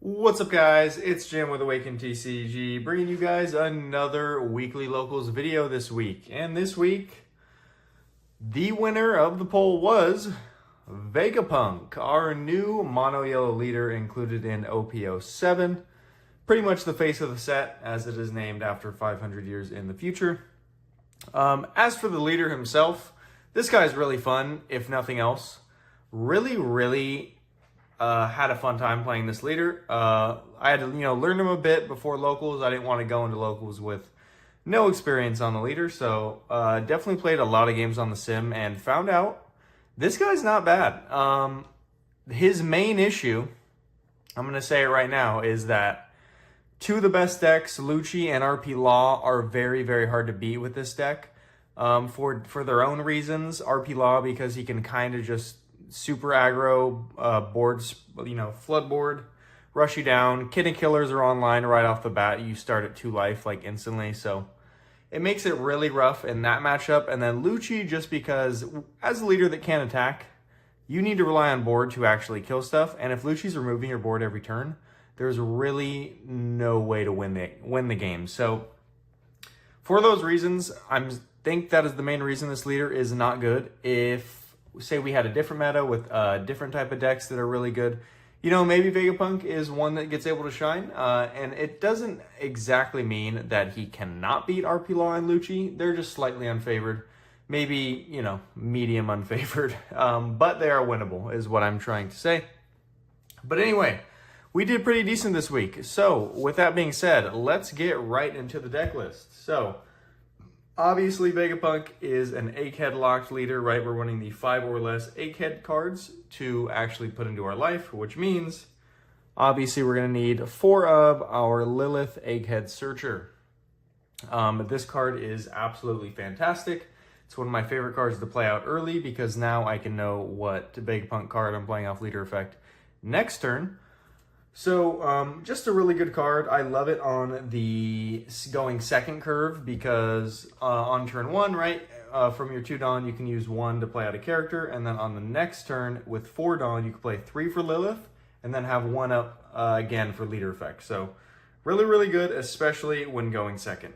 What's up, guys? It's Jim with OPTCG, bringing you guys another weekly locals video this week. And this week, the winner of the poll was Vegapunk, our new mono yellow leader included in OP07. Pretty much the face of the set, as it is named after 500 years in the future. As for the leader himself, this guy's really fun, if nothing else. Really had a fun time playing this leader. I had to, learn him a bit before locals. I didn't want to go into locals with no experience on the leader, so definitely played a lot of games on the sim and found out this guy's not bad. His main issue, I'm going to say it right now, is that two of the best decks, Lucci and RP Law, are very hard to beat with this deck. For their own reasons. RP Law, because he can kind of just super aggro boards, flood board, rush you down. Kidney Killers are online right off the bat. You start at 2 life like instantly, so it makes it really rough in that matchup. And then Lucci, just because as a leader that can attack, you need to rely on board to actually kill stuff. And if Lucci's removing your board every turn, there's really no way to win the game. So for those reasons, I think that is the main reason this leader is not good. If, say, we had a different meta with different type of decks that are really good, maybe Vegapunk is one that gets able to shine. And it doesn't exactly mean that he cannot beat RP Law and Lucci. They're just slightly unfavored. Maybe, medium unfavored. But they are winnable, is what I'm trying to say. But anyway, we did pretty decent this week. So, with that being said, let's get right into the deck list. So, obviously, Vegapunk is an egghead locked leader, right? We're running the 5 or less egghead cards to actually put into our life, which means, obviously, we're going to need 4 of our Lilith Egghead Searcher. This card is absolutely fantastic. It's one of my favorite cards to play out early because now I can know what Vegapunk card I'm playing off leader effect next turn. So, just a really good card. I love it on the going second curve because on turn 1, right, from your 2 Dawn, you can use 1 to play out a character, and then on the next turn with 4 Dawn, you can play 3 for Lilith, and then have 1 up again for leader effect. So, really good, especially when going second.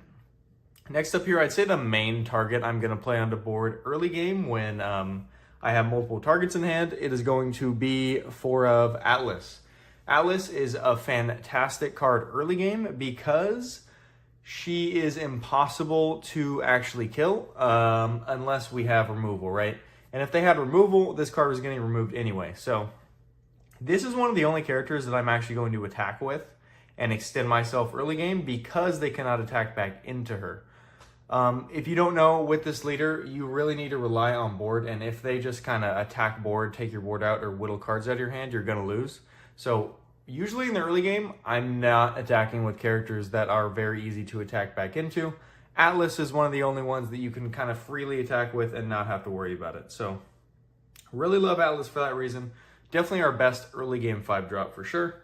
Next up here, I'd say the main target I'm going to play on the board early game when I have multiple targets in hand, it is going to be 4 of Atlas. Atlas is a fantastic card early game because she is impossible to actually kill unless we have removal, right? And if they had removal, this card was getting removed anyway. So this is one of the only characters that I'm actually going to attack with and extend myself early game because they cannot attack back into her. If you don't know with this leader, you really need to rely on board. And if they just kind of attack board, take your board out, or whittle cards out of your hand, you're going to lose. So usually in the early game, I'm not attacking with characters that are very easy to attack back into. Atlas is one of the only ones that you can kind of freely attack with and not have to worry about it. So really love Atlas for that reason. Definitely our best early game 5-drop for sure.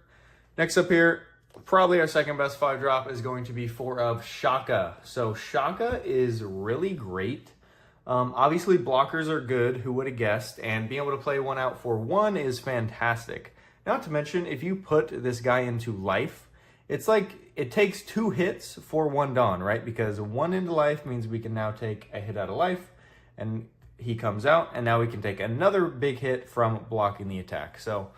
Next up here, probably our second best 5-drop is going to be 4 of Shaka. So Shaka is really great. Obviously blockers are good, who would have guessed, and being able to play 1 out for 1 is fantastic. Not to mention, if you put this guy into life, it's like it takes 2 hits for 1 Dawn, right? Because 1 into life means we can now take a hit out of life, and he comes out, and now we can take another big hit from blocking the attack. So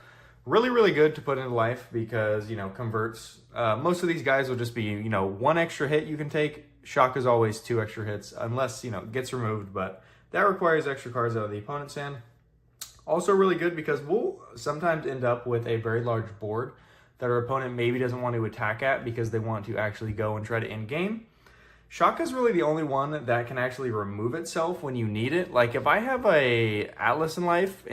really good to put into life because, converts. Most of these guys will just be, 1 extra hit you can take. Shaka's always 2 extra hits, unless, it gets removed, but that requires extra cards out of the opponent's hand. Also really good because we'll sometimes end up with a very large board that our opponent maybe doesn't want to attack at because they want to actually go and try to end game. Shaka's really the only one that can actually remove itself when you need it. Like if I have a Atlas in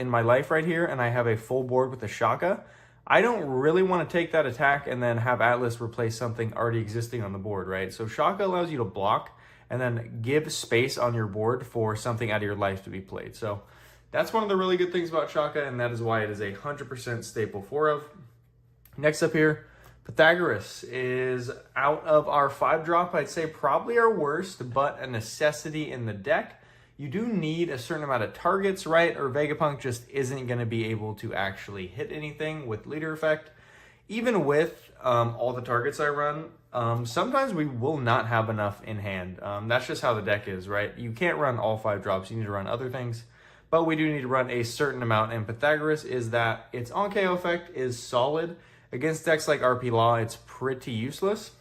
my life right here and I have a full board with a Shaka, I don't really want to take that attack and then have Atlas replace something already existing on the board, right? So Shaka allows you to block and then give space on your board for something out of your life to be played. So that's one of the really good things about Shaka, and that is why it is a 100% staple 4 of. Next up here, Pythagoras is out of our 5-drop. I'd say probably our worst, but a necessity in the deck. You do need a certain amount of targets, right? Or Vegapunk just isn't going to be able to actually hit anything with leader effect. even with all the targets I run, sometimes we will not have enough in hand. That's just how the deck is, right? You can't run all 5 drops. You need to run other things. But we do need to run a certain amount. And Pythagoras is that its on-KO effect is solid. Against decks like RP Law, it's pretty useless.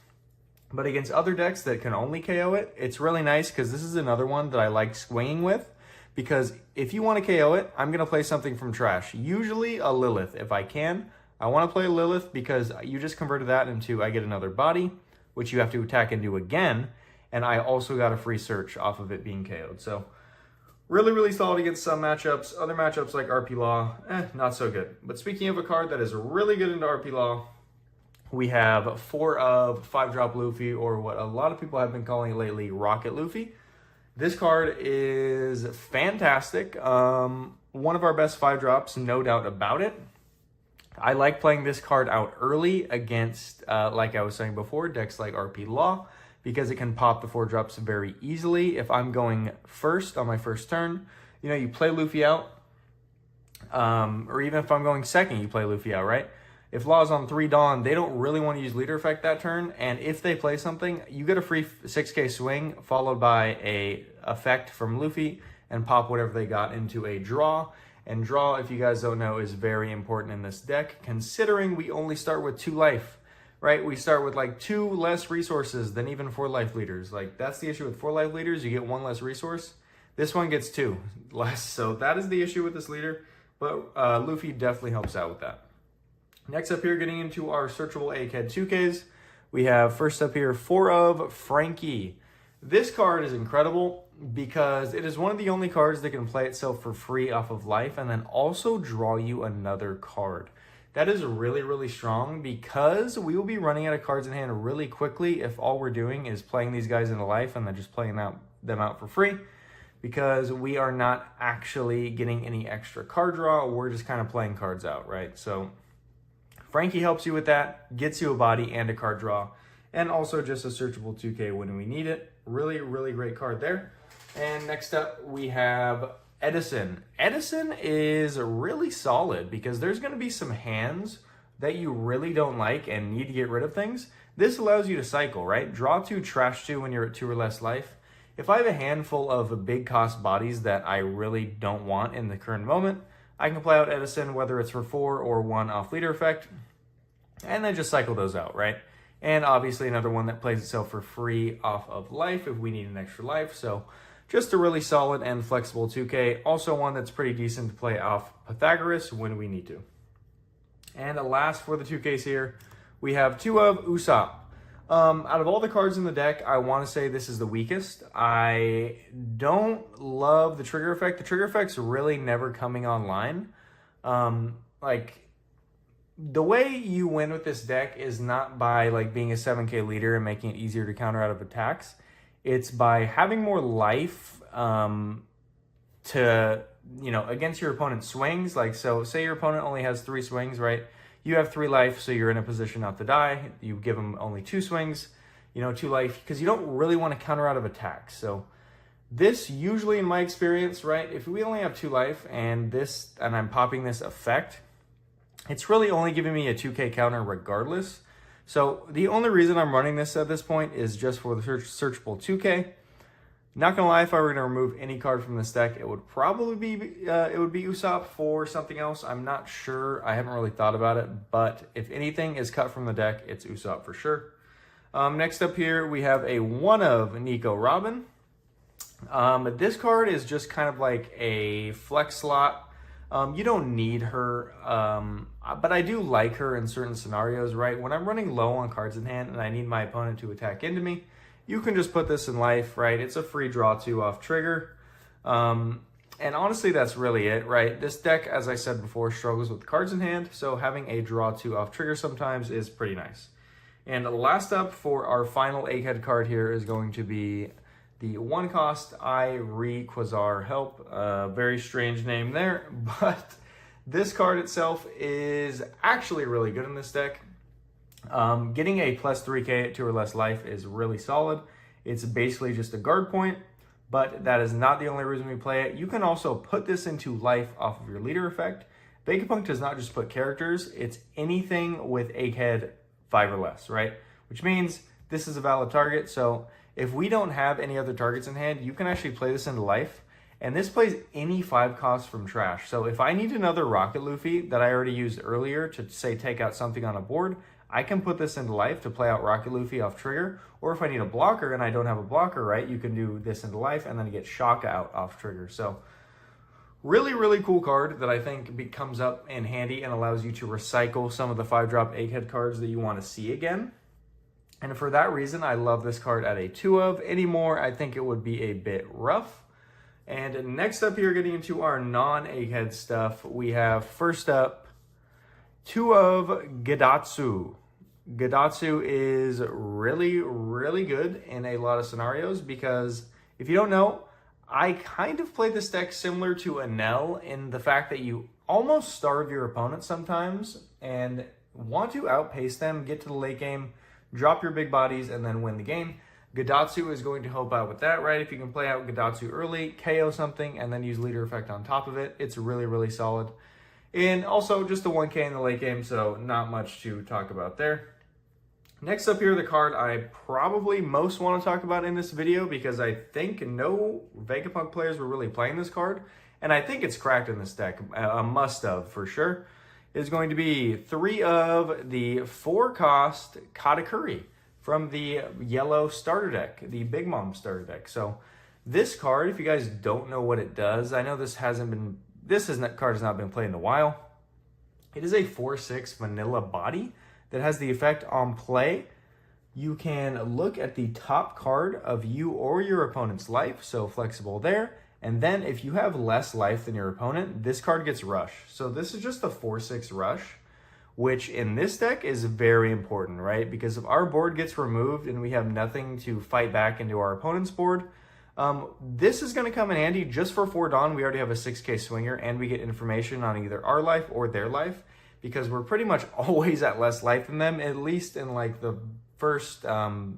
But against other decks that can only KO it, it's really nice because this is another one that I like swinging with. Because if you want to KO it, I'm going to play something from trash. Usually a Lilith if I can. I want to play Lilith because you just converted that into I get another body, which you have to attack and do again. And I also got a free search off of it being KO'd. So really, really solid against some matchups. Other matchups like RP Law, not so good. But speaking of a card that is really good into RP Law, we have 4 of 5-drop Luffy, or what a lot of people have been calling it lately, Rocket Luffy. This card is fantastic. One of our best 5-drops, no doubt about it. I like playing this card out early against, like I was saying before, decks like RP Law, because it can pop the 4-drops very easily. If I'm going first on my first turn, you know, you play Luffy out, or even if I'm going second, you play Luffy out, right? If Law's on 3 Dawn, they don't really want to use leader effect that turn, and if they play something, you get a free 6k swing followed by a effect from Luffy and pop whatever they got into a draw. And draw, if you guys don't know, is very important in this deck, considering we only start with 2 life, right? We start with like 2 less resources than even 4 life leaders. Like, that's the issue with 4 life leaders. You get 1 less resource. This one gets 2 less. So that is the issue with this leader. But Luffy definitely helps out with that. Next up here, getting into our searchable ACAD 2Ks, we have first up here 4 of Frankie. This card is incredible because it is one of the only cards that can play itself for free off of life and then also draw you another card. That is really, really strong because we will be running out of cards in hand really quickly if all we're doing is playing these guys into life and then just playing them out for free, because we are not actually getting any extra card draw. We're just kind of playing cards out, right? So Frankie helps you with that, gets you a body and a card draw, and also just a searchable 2K when we need it. Really, really great card there. And next up, we have Edison. Edison is really solid because there's going to be some hands that you really don't like and need to get rid of things. This allows you to cycle, right? Draw 2, trash 2 when you're at 2 or less life. If I have a handful of big cost bodies that I really don't want in the current moment, I can play out Edison, whether it's for 4 or 1 off leader effect, and then just cycle those out, right? And obviously another one that plays itself for free off of life if we need an extra life. So just a really solid and flexible 2K. Also one that's pretty decent to play off Pythagoras when we need to. And last for the 2Ks here, we have 2 of Usopp. Out of all the cards in the deck, I want to say this is the weakest. I don't love the trigger effect. The trigger effect's really never coming online. The way you win with this deck is not by like being a 7K leader and making it easier to counter out of attacks. It's by having more life to, you know, against your opponent's swings. Like, so say your opponent only has 3 swings, right? You have 3 life, so you're in a position not to die. You give them only 2 swings, you know, 2 life, because you don't really want to counter out of attacks. So this usually, in my experience, right, if we only have 2 life and I'm popping this effect, it's really only giving me a 2K counter regardless. So the only reason I'm running this at this point is just for the searchable 2K. Not gonna lie, if I were gonna remove any card from this deck, it would probably be Usopp. For something else, I'm not sure. I haven't really thought about it, but if anything is cut from the deck, it's Usopp for sure. Next up here, we have a 1 of Nico Robin. This card is just kind of like a flex slot. You don't need her, but I do like her in certain scenarios, right? When I'm running low on cards in hand and I need my opponent to attack into me, you can just put this in life, right? It's a free draw 2 off trigger. And honestly, that's really it, right? This deck, as I said before, struggles with cards in hand, so having a draw 2 off trigger sometimes is pretty nice. And last up for our final egghead card here is going to be the 1 cost Quasar Help. Very strange name there, but this card itself is actually really good in this deck. Getting a plus 3K at 2 or less life is really solid. It's basically just a guard point, but that is not the only reason we play it. You can also put this into life off of your leader effect. Vegapunk does not just put characters, it's anything with egghead 5 or less, right? Which means this is a valid target, so if we don't have any other targets in hand, you can actually play this into life, and this plays any 5 cost from trash. So if I need another Rocket Luffy that I already used earlier to, say, take out something on a board, I can put this into life to play out Rocket Luffy off trigger, or if I need a blocker and I don't have a blocker, right, you can do this into life and then get Shaka out off trigger. So really, really cool card that I think comes up in handy and allows you to recycle some of the 5-drop egghead cards that you want to see again. And for that reason, I love this card at a 2 of. Anymore, I think it would be a bit rough. And next up here, getting into our non-egghead stuff, we have first up 2 of Gedatsu. Gedatsu is really, really good in a lot of scenarios because if you don't know, I kind of play this deck similar to Enel in the fact that you almost starve your opponent sometimes and want to outpace them, get to the late game, drop your big bodies, and then win the game. Gedatsu is going to help out with that, right? If you can play out Gedatsu early, KO something, and then use leader effect on top of it, it's really, really solid. And also just the 1K in the late game, so not much to talk about there. Next up here, the card I probably most want to talk about in this video because I think no Vegapunk players were really playing this card, and I think it's cracked in this deck, a must-have for sure, is going to be 3 of the 4-cost Katakuri from the yellow starter deck, the Big Mom starter deck. So this card, if you guys don't know what it does, I know this card has not been played in a while. It is a 4/6 vanilla body that has the effect on play. You can look at the top card of you or your opponent's life, so flexible there. And then if you have less life than your opponent, this card gets rush. So this is just a 4/6 rush, which in this deck is very important, right? Because if our board gets removed and we have nothing to fight back into our opponent's board, this is going to come in handy just for 4 Dawn. We already have a 6K swinger and we get information on either our life or their life, because we're pretty much always at less life than them, at least in like the first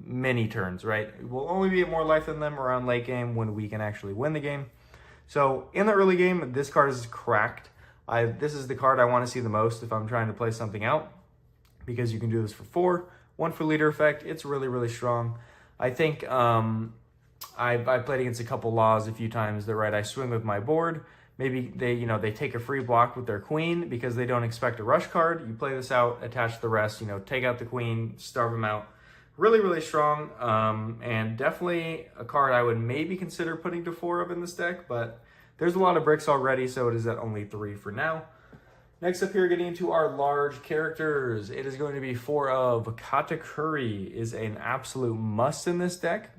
many turns, right? We'll only be at more life than them around late game when we can actually win the game. So in the early game, this card is cracked. This is the card I want to see the most if I'm trying to play something out, because you can do this for 4, 1 for leader effect. It's really, really strong. I think I played against a couple laws a few times that, right, I swing with my board. Maybe they take a free block with their queen because they don't expect a rush card. You play this out, attach the rest, take out the queen, starve them out. Really, really strong, and definitely a card I would maybe consider putting to 4 of in this deck, but there's a lot of bricks already, so it is at only 3 for now. Next up here, getting into our large characters, it is going to be 4 of Katakuri is an absolute must in this deck.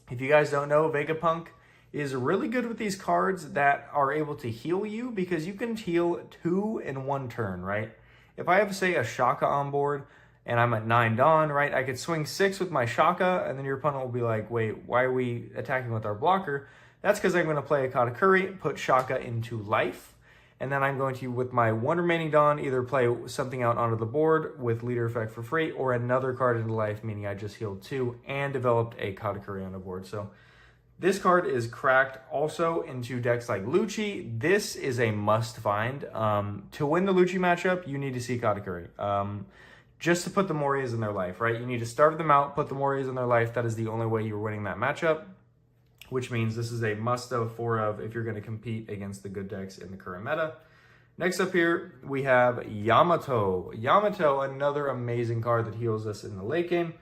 If you guys don't know, Vegapunk is really good with these cards that are able to heal you, because you can heal 2 in 1 turn, right? If I have, say, a Shaka on board and I'm at 9 Dawn, right, I could swing 6 with my Shaka, and then your opponent will be like, wait, why are we attacking with our blocker? That's because I'm going to play a Katakuri, put Shaka into life, and then I'm going to, with my 1 remaining Dawn, either play something out onto the board with leader effect for free, or another card into life, meaning I just healed 2 and developed a Katakuri on the board. So this card is cracked also into decks like Lucci. This is a must find. To win the Lucci matchup, you need to see Katakuri. Just to put the Morias in their life, right? You need to starve them out, put the Morias in their life. That is the only way you're winning that matchup, which means this is a must-have 4 of if you're going to compete against the good decks in the current meta. Next up here, we have Yamato. Yamato, another amazing card that heals us in the late game.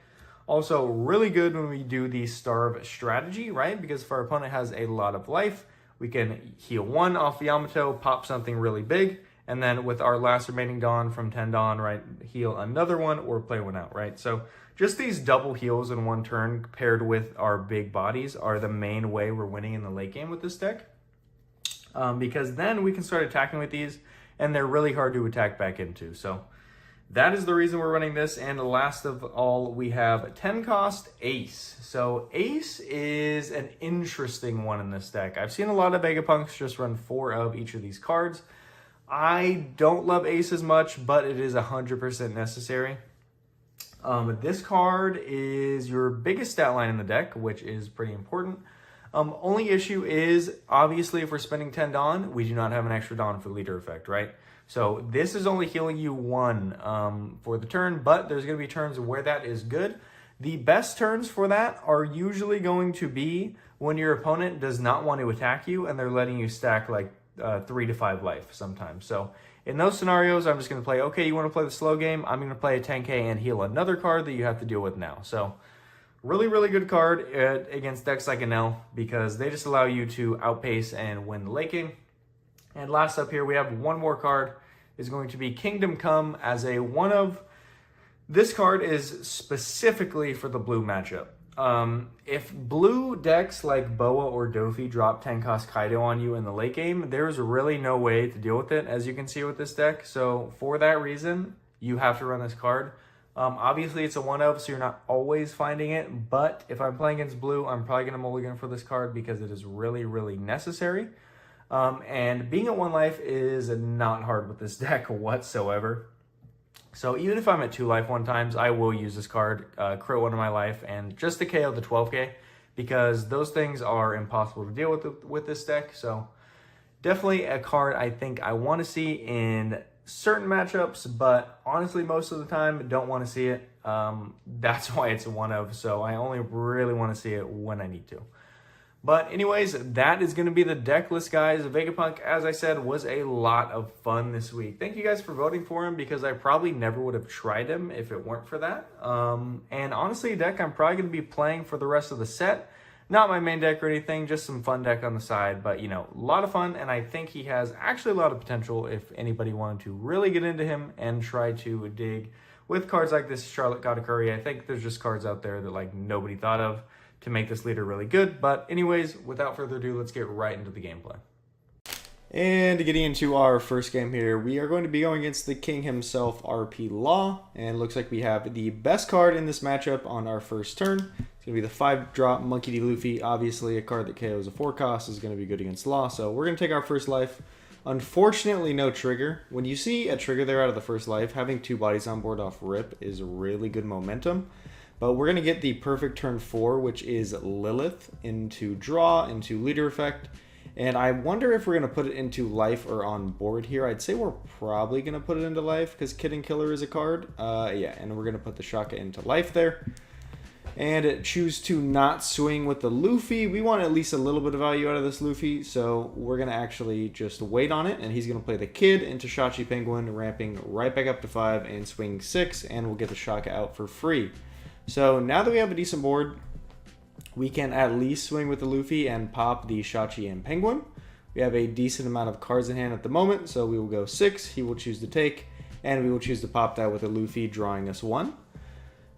Also really good when we do the starve strategy, right? Because if our opponent has a lot of life, we can heal 1 off Yamato, pop something really big, and then with our last remaining Dawn from 10 Dawn, right, heal another one or play 1 out, right? So just these double heals in 1 turn paired with our big bodies are the main way we're winning in the late game with this deck. Because then we can start attacking with these, and they're really hard to attack back into. So that is the reason we're running this. And last of all, we have 10 cost Ace. So Ace is an interesting one in this deck. I've seen a lot of Vegapunks just run 4 of each of these cards. I don't love Ace as much, but it is 100% necessary. This card is your biggest stat line in the deck, which is pretty important. Only issue is, obviously, if we're spending 10 Dawn, we do not have an extra Dawn for leader effect, right? So this is only healing you 1 for the turn, but there's going to be turns where that is good. The best turns for that are usually going to be when your opponent does not want to attack you and they're letting you stack like 3 to 5 life sometimes. So in those scenarios, I'm just going to play, okay, you want to play the slow game? I'm going to play a 10k and heal another card that you have to deal with now. So really, really good card against decks like Enel because they just allow you to outpace and win the late game. And last up here, we have one more card. Is going to be Kingdom Come as a one of. This card is specifically for the blue matchup. If blue decks like Boa or Dofi drop 10 cost Kaido on you in the late game, there's really no way to deal with it, as you can see with this deck. So for that reason, you have to run this card. Obviously, it's a one of, so you're not always finding it. But if I'm playing against blue, I'm probably going to mulligan for this card because it is really, really necessary. And being at 1 life is not hard with this deck whatsoever. So even if I'm at 2 life 1 times, I will use this card, crit 1 of my life, and just to KO the 12k, because those things are impossible to deal with this deck. So definitely a card I think I want to see in certain matchups, but honestly, most of the time, don't want to see it. That's why it's a one of, so I only really want to see it when I need to. But anyways, that is going to be the deck list, guys. Vegapunk, as I said, was a lot of fun this week. Thank you guys for voting for him because I probably never would have tried him if it weren't for that. And honestly, a deck I'm probably going to be playing for the rest of the set. Not my main deck or anything, just some fun deck on the side. But, you know, a lot of fun, and I think he has actually a lot of potential if anybody wanted to really get into him and try to dig with cards like this Charlotte Katakuri. I think there's just cards out there that, like, nobody thought of to make this leader really good. But anyways, without further ado, let's get right into the gameplay. And getting into our first game here, we are going to be going against the king himself, RP Law. And it looks like we have the best card in this matchup on our first turn. It's going to be the 5-drop Monkey D. Luffy. Obviously, a card that KOs a 4 cost is going to be good against Law. So we're going to take our first life. Unfortunately, no trigger. When you see a trigger there out of the first life, having 2 bodies on board off rip is really good momentum. But we're going to get the perfect turn 4, which is Lilith, into draw, into leader effect. And I wonder if we're going to put it into life or on board here. I'd say we're probably going to put it into life because Kid and Killer is a card. Yeah, and we're going to put the Shaka into life there. And choose to not swing with the Luffy. We want at least a little bit of value out of this Luffy, so we're going to actually just wait on it. And he's going to play the Kid into Shachi Penguin, ramping right back up to 5 and swing 6, and we'll get the Shaka out for free. So now that we have a decent board, we can at least swing with the Luffy and pop the Shachi and Penguin. We have a decent amount of cards in hand at the moment, so we will go 6. He will choose to take, and we will choose to pop that with a Luffy, drawing us 1.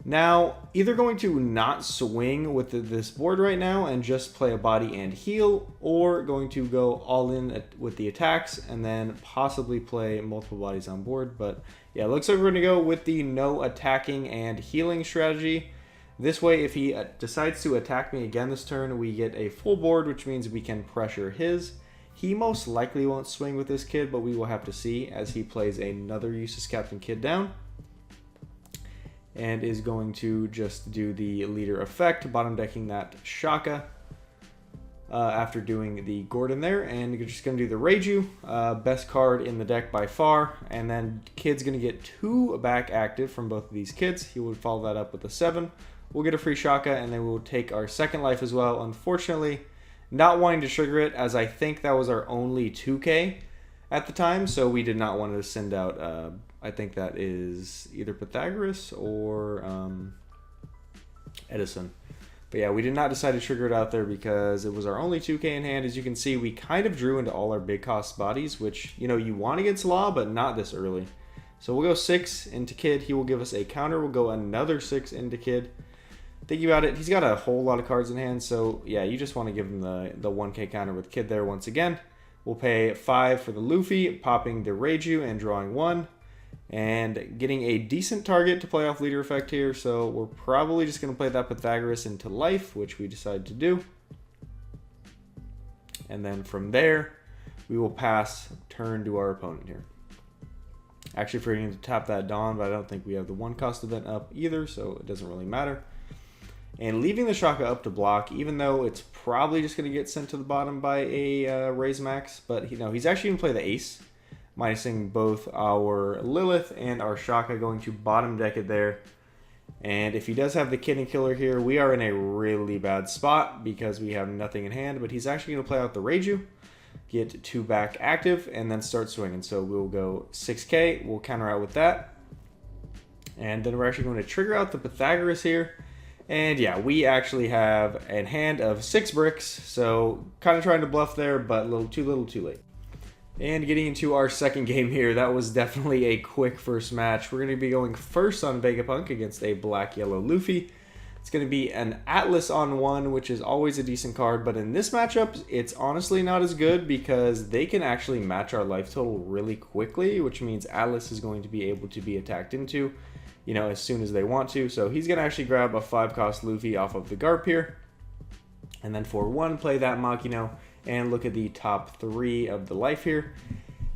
Now, either going to not swing with this board right now and just play a body and heal, or going to go all in with the attacks and then possibly play multiple bodies on board. But yeah, it looks like we're going to go with the no attacking and healing strategy. This way, if he decides to attack me again this turn, we get a full board, which means we can pressure his. He most likely won't swing with this Kid, but we will have to see as he plays another Useless Captain Kid down. And is going to just do the leader effect, bottom decking that Shaka after doing the Gordon there. And you're just going to do the Reiju, best card in the deck by far. And then Kid's going to get 2 back active from both of these Kids. He would follow that up with a 7. We'll get a free Shaka, and then we'll take our second life as well. Unfortunately, not wanting to trigger it, as I think that was our only 2k at the time. So we did not want to send out... I think that is either Pythagoras or Edison. But yeah, we did not decide to trigger it out there because it was our only 2k in hand. As you can see, we kind of drew into all our big cost bodies, which, you know, you want against Law, but not this early. So we'll go 6 into Kid. He will give us a counter. We'll go another 6 into Kid. Thinking about it, he's got a whole lot of cards in hand. So yeah, you just want to give him the 1k counter with Kid there once again. We'll pay 5 for the Luffy, popping the Reiju and drawing 1. And getting a decent target to play off leader effect here, so we're probably just going to play that Pythagoras into life, which we decided to do. And then from there, we will pass turn to our opponent here. Actually forgetting to tap that Dawn, but I don't think we have the 1-cost event up either, so it doesn't really matter. And leaving the Shaka up to block, even though it's probably just going to get sent to the bottom by a Raise Max, but you know, he's actually going to play the Ace. minusing both our Lilith and our Shaka, going to bottom deck it there. And if he does have the Kidney Killer here, we are in a really bad spot because we have nothing in hand, but he's actually going to play out the Reiju, get 2 back active, and then start swinging. So we'll go 6k, we'll counter out with that. And then we're actually going to trigger out the Pythagoras here. And yeah, we actually have a hand of 6 bricks, so kind of trying to bluff there, but a little too late. And getting into our second game here, that was definitely a quick first match. We're going to be going first on Vegapunk against a black-yellow Luffy. It's going to be an Atlas on 1, which is always a decent card, but in this matchup, it's honestly not as good because they can actually match our life total really quickly, which means Atlas is going to be able to be attacked into, you know, as soon as they want to. So he's going to actually grab a 5-cost Luffy off of the Garp here, and then for 1, play that Makino, and look at the top 3 of the life here,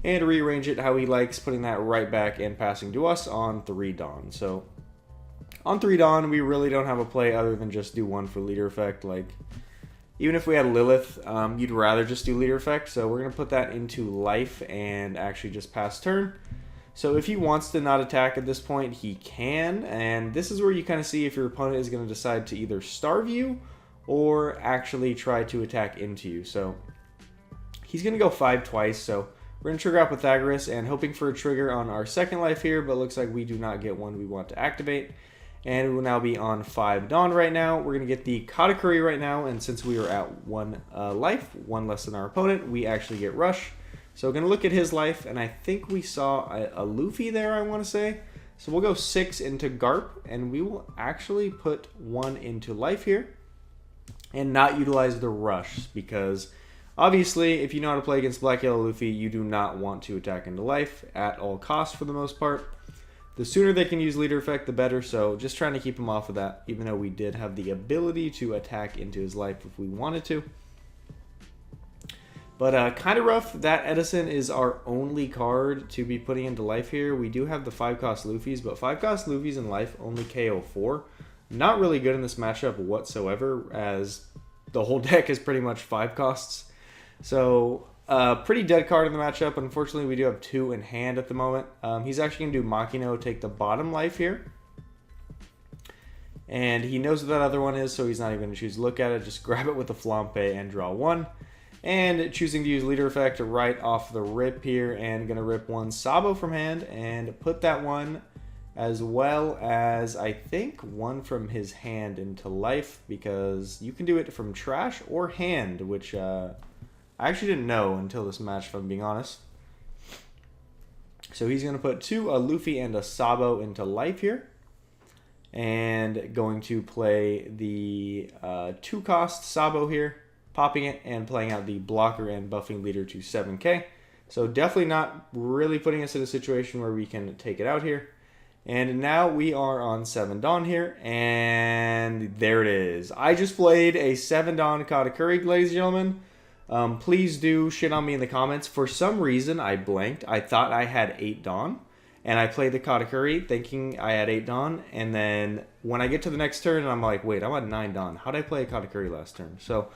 and rearrange it how he likes, putting that right back and passing to us on 3 Dawn. So on 3 Dawn, we really don't have a play other than just do 1 for leader effect. Like, even if we had Lilith, you'd rather just do leader effect, so we're going to put that into life and actually just pass turn. So if he wants to not attack at this point, he can, and this is where you kind of see if your opponent is going to decide to either starve you or actually try to attack into you. So he's going to go 5 twice, so we're going to trigger out Pythagoras and hoping for a trigger on our second life here, but looks like we do not get one we want to activate. And we will now be on 5 Dawn right now. We're going to get the Katakuri right now, and since we are at 1 life, 1 less than our opponent, we actually get Rush. So we're going to look at his life, and I think we saw a Luffy there, I want to say. So we'll go 6 into Garp, and we will actually put 1 into life here and not utilize the Rush, because obviously if you know how to play against Black Yellow Luffy, you do not want to attack into life at all costs for the most part. The sooner they can use leader effect, the better, so just trying to keep him off of that, even though we did have the ability to attack into his life if we wanted to. But kind of rough. That Edison is our only card to be putting into life here. We do have the 5-cost Luffys, but 5-cost Luffys in life only KO 4. Not really good in this matchup whatsoever, as the whole deck is pretty much 5 costs. So, pretty dead card in the matchup. Unfortunately, we do have 2 in hand at the moment. He's actually going to do Makino, take the bottom life here. And he knows what that other one is, so he's not even going to choose to look at it. Just grab it with the Flampe and draw 1. And choosing to use leader effect right off the rip here, and going to rip 1 Sabo from hand and put that one, as well as I think 1 from his hand into life, because you can do it from trash or hand, which I actually didn't know until this match, if I'm being honest. So he's going to put 2, a Luffy and a Sabo into life here, and going to play the 2-cost Sabo here, popping it and playing out the blocker and buffing leader to 7k. So definitely not really putting us in a situation where we can take it out here. And now we are on 7 Dawn here, and there it is. I just played a 7 Dawn Katakuri, ladies and gentlemen. Please do shit on me in the comments. For some reason, I blanked. I thought I had 8 Dawn, and I played the Katakuri thinking I had 8 Dawn, and then when I get to the next turn, I'm like, wait, I'm at 9 Dawn. How'd I play a Katakuri last turn? So,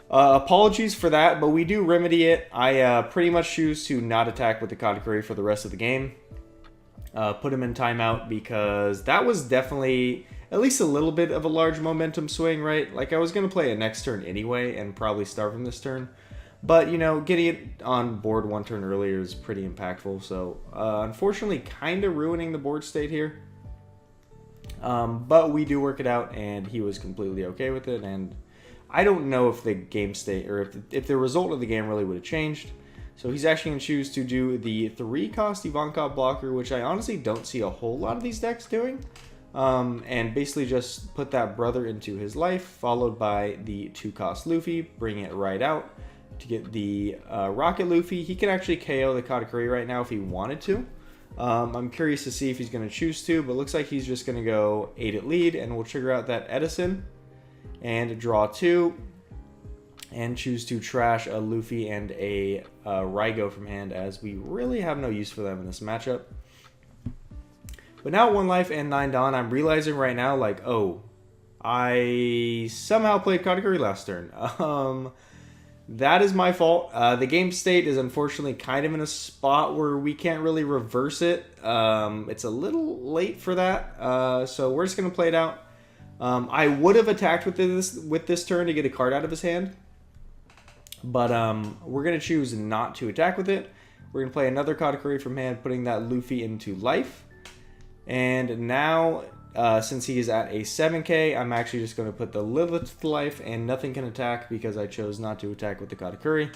apologies for that, but we do remedy it. I pretty much choose to not attack with the Katakuri for the rest of the game. Put him in timeout because that was definitely at least a little bit of a large momentum swing, right? Like, I was going to play it next turn anyway and probably starve him this turn. But, you know, getting it on board 1 turn earlier is pretty impactful. So, unfortunately, kind of ruining the board state here. But we do work it out, and he was completely okay with it. And I don't know if the game state, or if the result of the game really would have changed. So he's actually going to choose to do the 3-cost Ivankov blocker, which I honestly don't see a whole lot of these decks doing. And basically just put that brother into his life, followed by the 2-cost Luffy, bring it right out to get the Rocket Luffy. He can actually KO the Katakuri right now if he wanted to. I'm curious to see if he's going to choose to, but looks like he's just going to go 8 at lead, and we'll trigger out that Edison and draw 2. And choose to trash a Luffy and a Raigo from hand, as we really have no use for them in this matchup. But now 1 life and 9 Dawn, I'm realizing right now, like, oh, I somehow played Katakuri last turn. that is my fault. The game state is unfortunately kind of in a spot where we can't really reverse it. It's a little late for that, so we're just going to play it out. I would have attacked with this turn to get a card out of his hand, but we're going to choose not to attack with it. We're going to play another Katakuri from hand, putting that Luffy into life. And now, since he is at a 7k, I'm actually just going to put the Lilith to life, and nothing can attack because I chose not to attack with the Katakuri.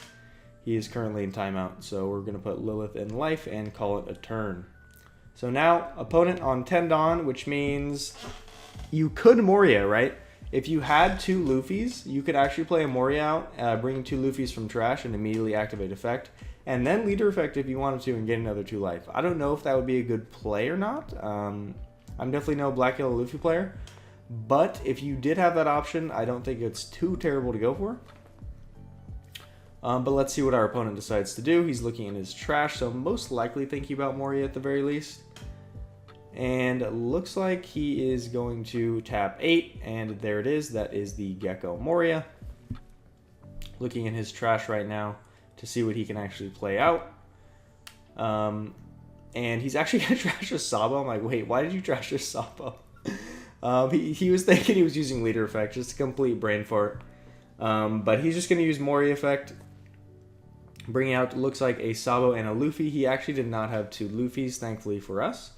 He is currently in timeout, so we're going to put Lilith in life and call it a turn. So now, opponent on 10 Dawn, which means you could Moria, right? If you had 2 Luffys, you could actually play a Moria out, bring 2 Luffys from trash and immediately activate effect. And then leader effect if you wanted to and get another 2 life. I don't know if that would be a good play or not. I'm definitely no Black Yellow Luffy player. But if you did have that option, I don't think it's too terrible to go for. But let's see what our opponent decides to do. He's looking in his trash, so most likely thinking about Moria at the very least. And it looks like he is going to tap 8, and there it is. That is the Gecko Moria. Looking in his trash right now to see what he can actually play out. And he's actually going to trash a Sabo. I'm like, wait, why did you trash a Sabo? He was thinking he was using leader effect, just a complete brain fart. But he's just going to use Moria effect. Bringing out, looks like a Sabo and a Luffy. He actually did not have 2 Luffys, thankfully for us.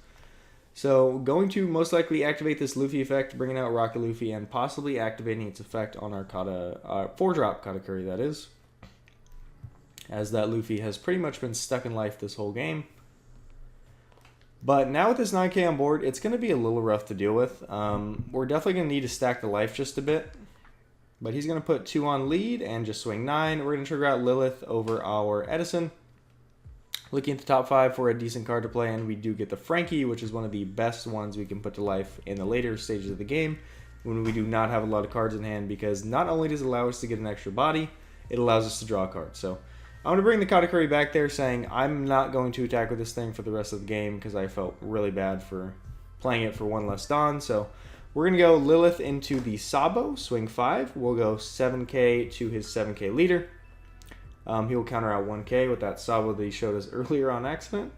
So going to most likely activate this Luffy effect, bringing out Rocket Luffy, and possibly activating its effect on our 4-drop Katakuri, that is. As that Luffy has pretty much been stuck in life this whole game. But now with this 9k on board, it's going to be a little rough to deal with. We're definitely going to need to stack the life just a bit. But he's going to put 2 on lead and just swing 9. We're going to trigger out Lilith over our Edison. Looking at the top 5 for a decent card to play, and we do get the Frankie, which is one of the best ones we can put to life in the later stages of the game when we do not have a lot of cards in hand, because not only does it allow us to get an extra body, it allows us to draw a card. So I'm going to bring the Katakuri back there, saying I'm not going to attack with this thing for the rest of the game because I felt really bad for playing it for 1 less Dawn. So we're going to go Lilith into the Sabo, swing 5. We'll go 7k to his 7k leader. He will counter out 1k with that Sabo that he showed us earlier on accident.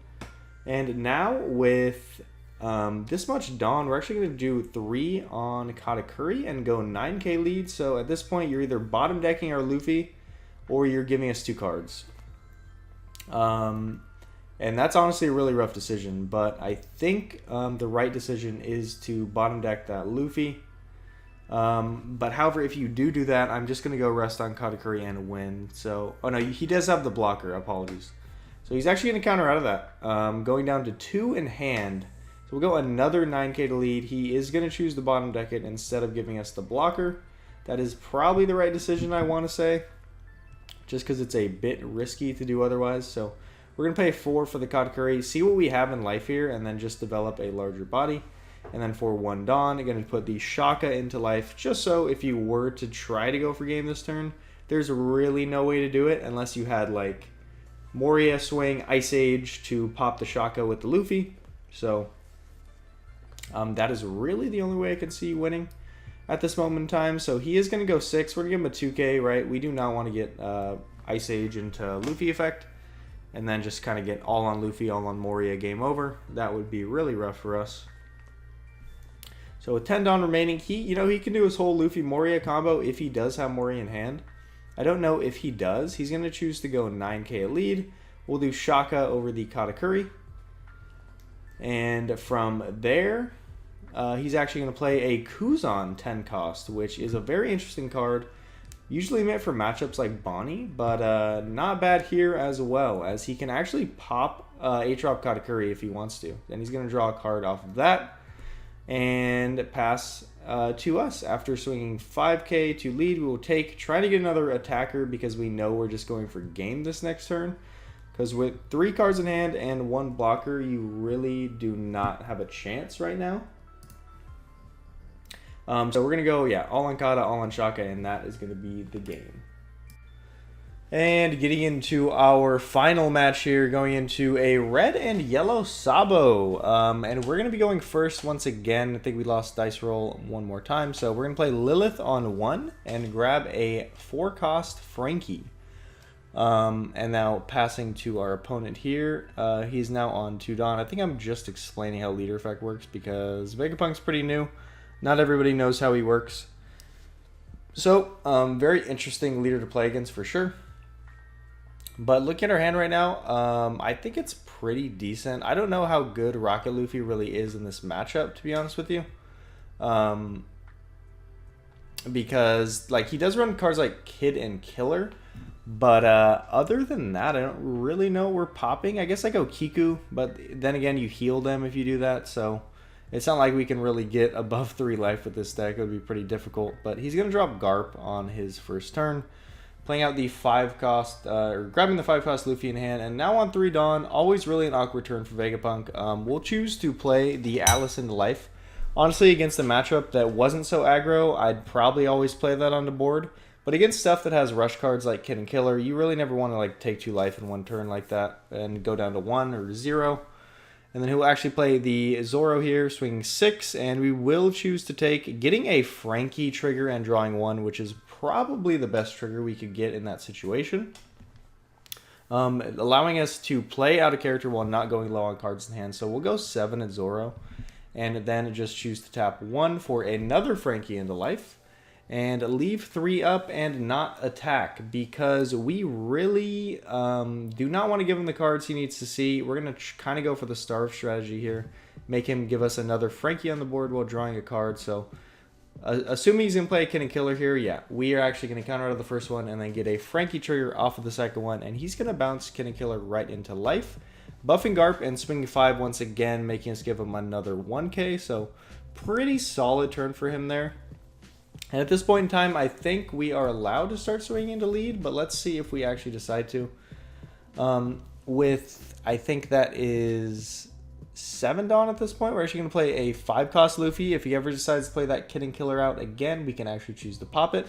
And now with this much Dawn, we're actually going to do 3 on Katakuri and go 9k lead. So at this point, you're either bottom decking our Luffy or you're giving us 2 cards. And that's honestly a really rough decision, but I think the right decision is to bottom deck that Luffy. But however, if you do that, I'm just going to go rest on Katakuri and win. So, oh no, he does have the blocker, apologies. So he's actually going to counter out of that, going down to 2 in hand. So we'll go another 9k to lead. He is going to choose the bottom deck it instead of giving us the blocker. That is probably the right decision, I want to say, just because it's a bit risky to do otherwise. So we're going to pay 4 for the Katakuri, see what we have in life here, and then just develop a larger body. And then for 1 Dawn, I'm going to put the Shaka into life, just so if you were to try to go for game this turn, there's really no way to do it unless you had like Moria swing, Ice Age to pop the Shaka with the Luffy. So that is really the only way I can see winning at this moment in time. So he is going to go 6. We're going to give him a 2k, right? We do not want to get Ice Age into Luffy effect and then just kind of get all on Luffy, all on Moria, game over. That would be really rough for us. So with 10 Dawn remaining, he can do his whole Luffy Moria combo if he does have Moria in hand. I don't know if he does. He's going to choose to go 9k lead. We'll do Shaka over the Katakuri. And from there, he's actually going to play a Kuzan 10 cost, which is a very interesting card. Usually meant for matchups like Bonnie, but not bad here as well, as he can actually pop 8-drop Katakuri if he wants to. Then he's going to draw a card off of that and pass to us. After swinging 5k to lead, we will try to get another attacker because we know we're just going for game this next turn. Because with 3 cards in hand and 1 blocker, you really do not have a chance right now. So we're going to go, all on Kata, all on Shaka, and that is going to be the game. And getting into our final match here, going into a red and yellow Sabo. And we're going to be going first once again. I think we lost dice roll one more time. So we're going to play Lilith on 1 and grab a 4-cost Frankie. And now passing to our opponent here, he's now on 2 Dawn. I think I'm just explaining how leader effect works because Vegapunk's pretty new. Not everybody knows how he works. So, very interesting leader to play against for sure. But looking at our hand right now, I think it's pretty decent. I don't know how good Rocket Luffy really is in this matchup, to be honest with you. Because, like, he does run cards like Kid and Killer. But other than that, I don't really know we're popping. I guess I go Kiku, but then again, you heal them if you do that. So it's not like we can really get above 3 life with this deck. It would be pretty difficult. But he's going to drop Garp on his first turn. Playing out the 5 cost, or grabbing the 5 cost Luffy in hand. And now on 3 Dawn, always really an awkward turn for Vegapunk. We'll choose to play the Atlas into life. Honestly, against a matchup that wasn't so aggro, I'd probably always play that on the board. But against stuff that has rush cards like Kid and Killer, you really never want to like take 2 life in one turn like that and go down to 1 or 0. And then he'll actually play the Zoro here, swinging 6, and we will choose to take getting a Frankie trigger and drawing 1, which is probably the best trigger we could get in that situation. Allowing us to play out a character while not going low on cards in hand. So we'll go 7 at Zoro, and then just choose to tap 1 for another Frankie into life. And leave 3 up and not attack because we really do not want to give him the cards he needs to see. We're going to kind of go for the starve strategy here. Make him give us another Frankie on the board while drawing a card. So assuming he's going to play Kid and Killer here, yeah, we are actually going to counter out of the first one and then get a Frankie trigger off of the second one. And he's going to bounce Kid and Killer right into life. Buffing Garp and swinging 5 once again, making us give him another 1k. So pretty solid turn for him there. And at this point in time, I think we are allowed to start swinging into lead, but let's see if we actually decide to. I think that is 7 Dawn at this point. We're actually going to play a 5 cost Luffy. If he ever decides to play that Kid and Killer out again, we can actually choose to pop it.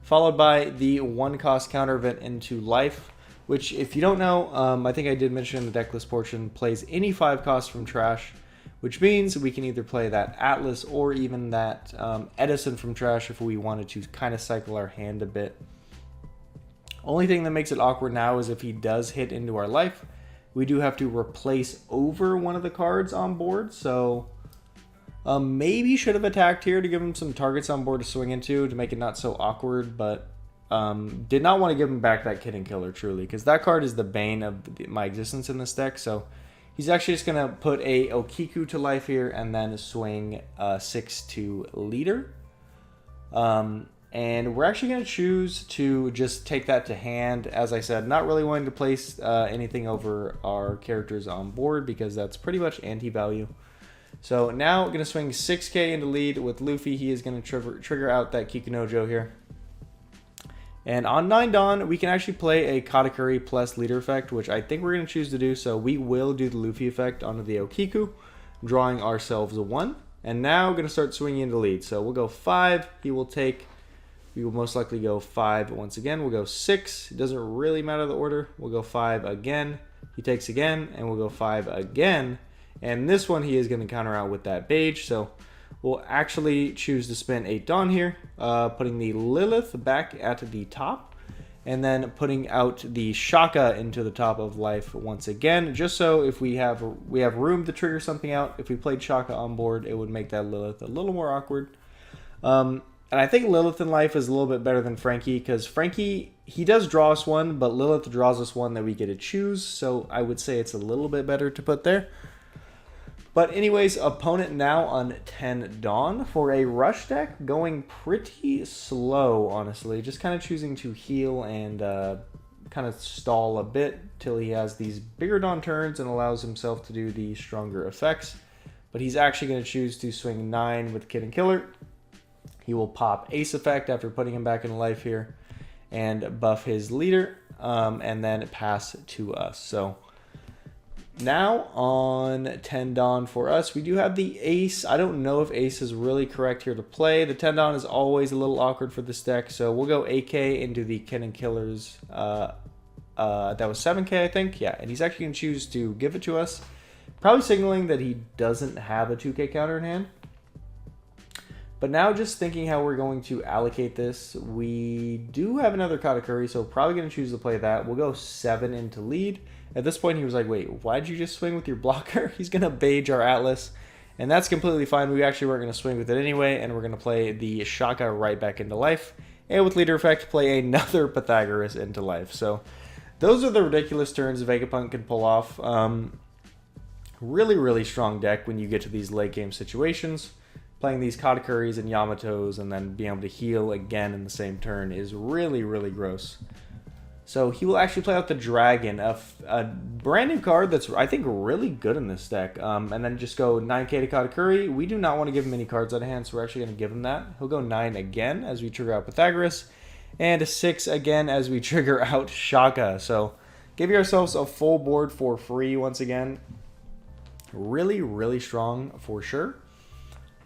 Followed by the 1 cost counter event into life, which if you don't know, I think I did mention in the decklist portion, plays any 5 cost from trash. Which means we can either play that Atlas or even that Edison from trash if we wanted to kind of cycle our hand a bit. Only thing that makes it awkward now is if he does hit into our life, we do have to replace over one of the cards on board. So maybe should have attacked here to give him some targets on board to swing into to make it not so awkward, but did not want to give him back that Kid and Killer truly because that card is the bane of my existence in this deck. So he's actually just going to put a Okiku to life here and then swing 6 to leader. And we're actually going to choose to just take that to hand. As I said, not really wanting to place anything over our characters on board because that's pretty much anti-value. So now we're going to swing 6k into lead with Luffy. He is going to trigger out that Kikunojo here. And on 9 Dawn, we can actually play a Katakuri plus leader effect, which I think we're going to choose to do. So we will do the Luffy effect onto the Okiku, drawing ourselves a 1. And now we're going to start swinging into lead. So we'll go 5. He will take, we will most likely go 5 once again. We'll go 6. It doesn't really matter the order. We'll go 5 again. He takes again, and we'll go 5 again. And this one he is going to counter out with that Beige. So we'll actually choose to spend 8 Dawn here, putting the Lilith back at the top, and then putting out the Shaka into the top of life once again, just so if we have room to trigger something out. If we played Shaka on board, it would make that Lilith a little more awkward. And I think Lilith in life is a little bit better than Frankie, because Frankie, he does draw us 1, but Lilith draws us 1 that we get to choose, so I would say it's a little bit better to put there. But anyways, opponent now on 10 Dawn for a rush deck, going pretty slow, honestly. Just kind of choosing to heal and kind of stall a bit till he has these bigger Dawn turns and allows himself to do the stronger effects. But he's actually going to choose to swing 9 with Kid and Killer. He will pop Ace effect after putting him back in life here and buff his leader and then pass to us. So now on 10 Dawn for us, we do have the Ace. I don't know if Ace is really correct here to play. The 10 Dawn is always a little awkward for this deck, so we'll go 8k into the Kid and Killers. That was 7k, I think. Yeah, and he's actually going to choose to give it to us, probably signaling that he doesn't have a 2k counter in hand. But now just thinking how we're going to allocate this, we do have another Katakuri, so probably going to choose to play that. We'll go 7 into lead. At this point, he was like, wait, why'd you just swing with your blocker? He's going to Beige our Atlas, and that's completely fine. We actually weren't going to swing with it anyway, and we're going to play the Shaka right back into life. And with leader effect, play another Pythagoras into life. So those are the ridiculous turns Vegapunk can pull off. Really, really strong deck when you get to these late game situations. Playing these Katakuris and Yamatos and then being able to heal again in the same turn is really, really gross. So he will actually play out the Dragon, a brand new card that's, I think, really good in this deck. And then just go 9k to Katakuri. We do not want to give him any cards out of hand, so we're actually going to give him that. He'll go 9 again as we trigger out Pythagoras, and 6 again as we trigger out Shaka. So give yourselves a full board for free once again. Really, really strong for sure.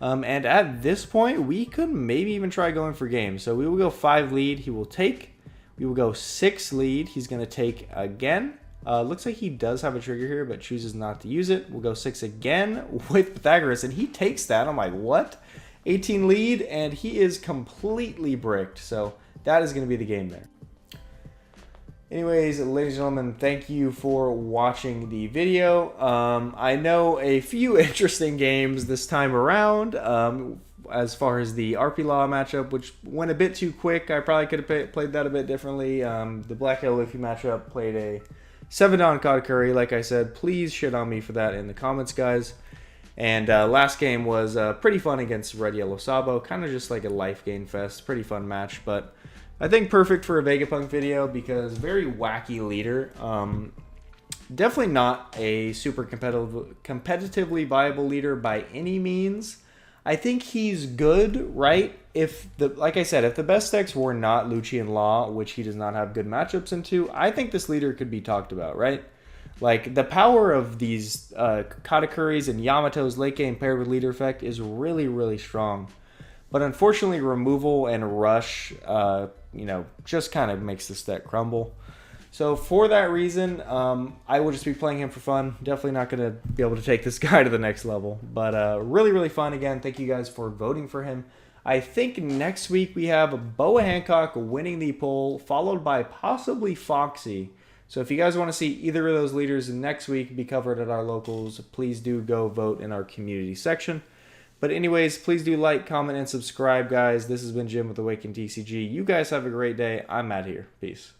And at this point, we could maybe even try going for game. So we will go 5 lead. He will take. We will go 6 lead. He's going to take again. Looks like he does have a trigger here, but chooses not to use it. We'll go 6 again with Pythagoras, and he takes that. I'm like, what? 18 lead, and he is completely bricked. So that is going to be the game there. Anyways, ladies and gentlemen, thank you for watching the video. I know a few interesting games this time around as far as the RP Law matchup, which went a bit too quick. I probably could have played that a bit differently. The Black Hill Luffy matchup played a 7-down Katakuri. Like I said, please shit on me for that in the comments, guys. And last game was pretty fun against Red Yellow Sabo. Kind of just like a life gain fest. Pretty fun match, but I think perfect for a Vegapunk video because very wacky leader. Definitely not a super competitively viable leader by any means. I think he's good, right? Like I said, if the best decks were not Lucci and Law, which he does not have good matchups into, I think this leader could be talked about, right? Like, the power of these Katakuris and Yamatos late game paired with leader effect is really, really strong. But unfortunately, removal and rush, just kind of makes this deck crumble. So for that reason, I will just be playing him for fun. Definitely not going to be able to take this guy to the next level. But really, really fun. Again, thank you guys for voting for him. I think next week we have Boa Hancock winning the poll, followed by possibly Foxy. So if you guys want to see either of those leaders next week be covered at our locals, please do go vote in our community section. But anyways, please do like, comment, and subscribe, guys. This has been Jim with OPTCG. You guys have a great day. I'm Matt here. Peace.